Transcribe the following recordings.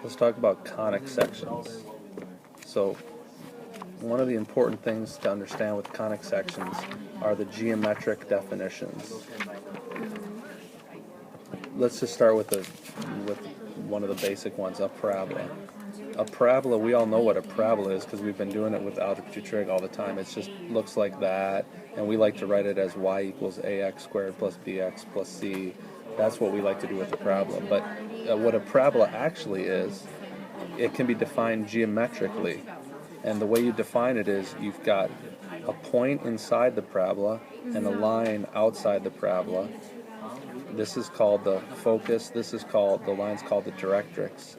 Let's talk about conic sections. So one of the important things to understand with conic sections are the geometric definitions. Let's just start with one of the basic ones, a parabola. A parabola, we all know what a parabola is because we've been doing it with algebra 2 trig all the time. It just looks like that, and we like to write it as y equals ax squared plus bx plus c. That's what we like to do with a parabola. But what a parabola actually is, it can be defined geometrically. And the way you define it is you've got a point inside the parabola and a line outside the parabola. This is called the focus. The line's called the directrix.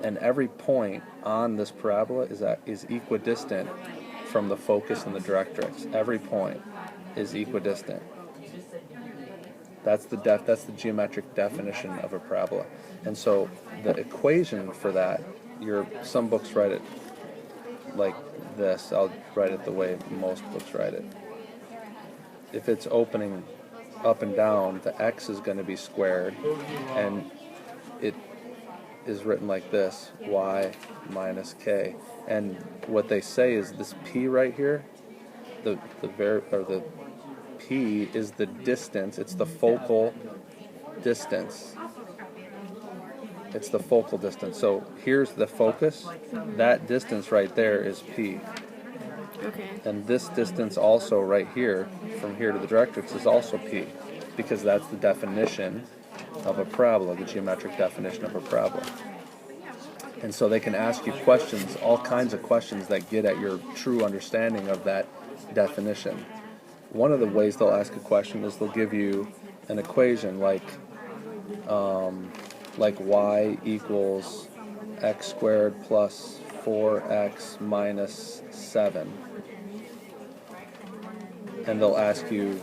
And every point on this parabola is equidistant from the focus and the directrix. Every point is equidistant. That's the geometric definition of a parabola. And so the equation for that, some books write it like this. I'll write it the way most books write it. If it's opening up and down, the x is going to be squared, and it is written like this, y minus k. And what they say is this p right here, the p is the distance. It's the focal distance. It's the focal distance. So here's the focus. That distance right there is p. Okay. And this distance also right here, from here to the directrix, is also p, because that's the definition of a parabola, the geometric definition of a parabola. And so they can ask you questions, all kinds of questions that get at your true understanding of that definition. One of the ways they'll ask a question is they'll give you an equation like y equals x squared plus 4x minus 7. And they'll ask you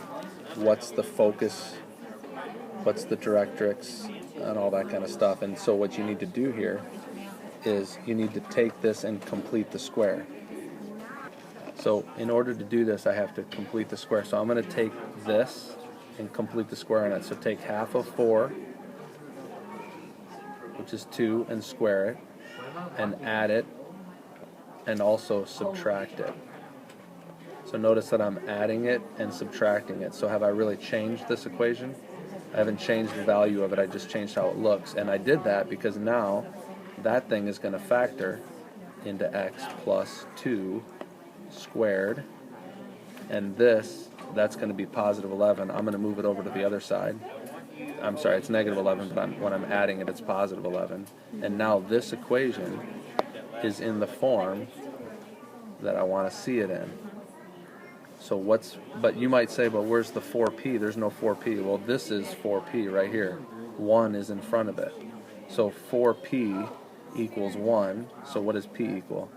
what's the focus, what's the directrix, and all that kind of stuff. And so what you need to do here is you need to take this and complete the square. So in order to do this, I have to complete the square. So I'm going to take this and complete the square on it. So take half of 4, which is 2, and square it, and add it, and also subtract it. So notice that I'm adding it and subtracting it. So have I really changed this equation? I haven't changed the value of it, I just changed how it looks. And I did that because now that thing is going to factor into x plus 2 squared. And that's going to be positive 11. I'm going to move it over to the other side. I'm sorry, it's negative 11, but when I'm adding it, it's positive 11. And now this equation is in the form that I want to see it in. So but you might say, but where's the 4p? There's no 4p. Well, this is 4p right here. 1 is in front of it. So 4p equals 1. So what does p equal?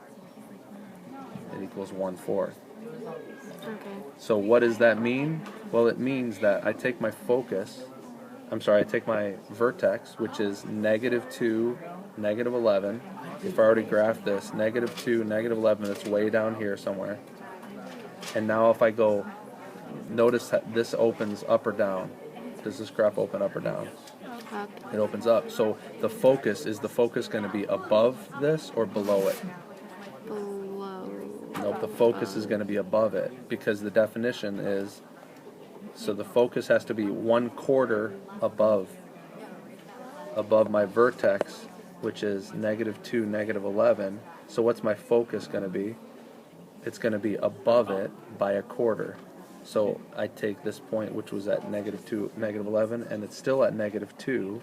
It equals 1/4. Okay. So what does that mean? Well, it means that I take my vertex, which is -2, -11. If I already graphed this, -2, -11, it's way down here somewhere. And now if I go, notice that this opens up or down. Does this graph open up or down? Up. It opens up. So the focus going to be above this or below it? Below. Nope, the focus is going to be above it, because the definition is, so the focus has to be 1/4 above my vertex, which is -2, -11. So what's my focus going to be? It's going to be above it by 1/4. So I take this point, which was at -2, -11, and it's still at -2,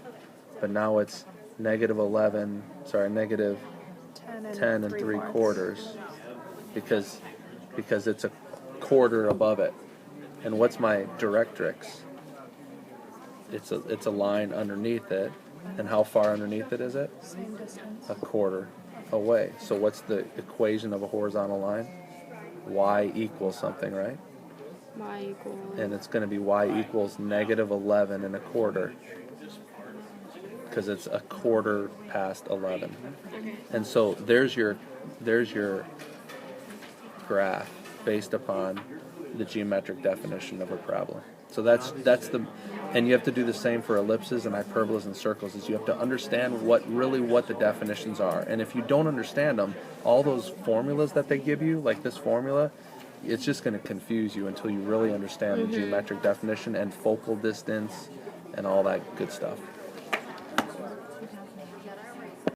but now it's -10 and 3/4, because it's a quarter above it. And what's my directrix? It's a line underneath it. And how far underneath it is it? Same distance. 1/4 away. So what's the equation of a horizontal line? Y equals something, right? Y equals. And it's going to be y equals -11 and 1/4, because it's 1/4 past 11. Okay. And so there's your graph based upon the geometric definition of a parabola. So that's And you have to do the same for ellipses and hyperbolas and circles. Is you have to understand what the definitions are. And if you don't understand them, all those formulas that they give you, like this formula, it's just going to confuse you until you really understand the geometric definition and focal distance and all that good stuff.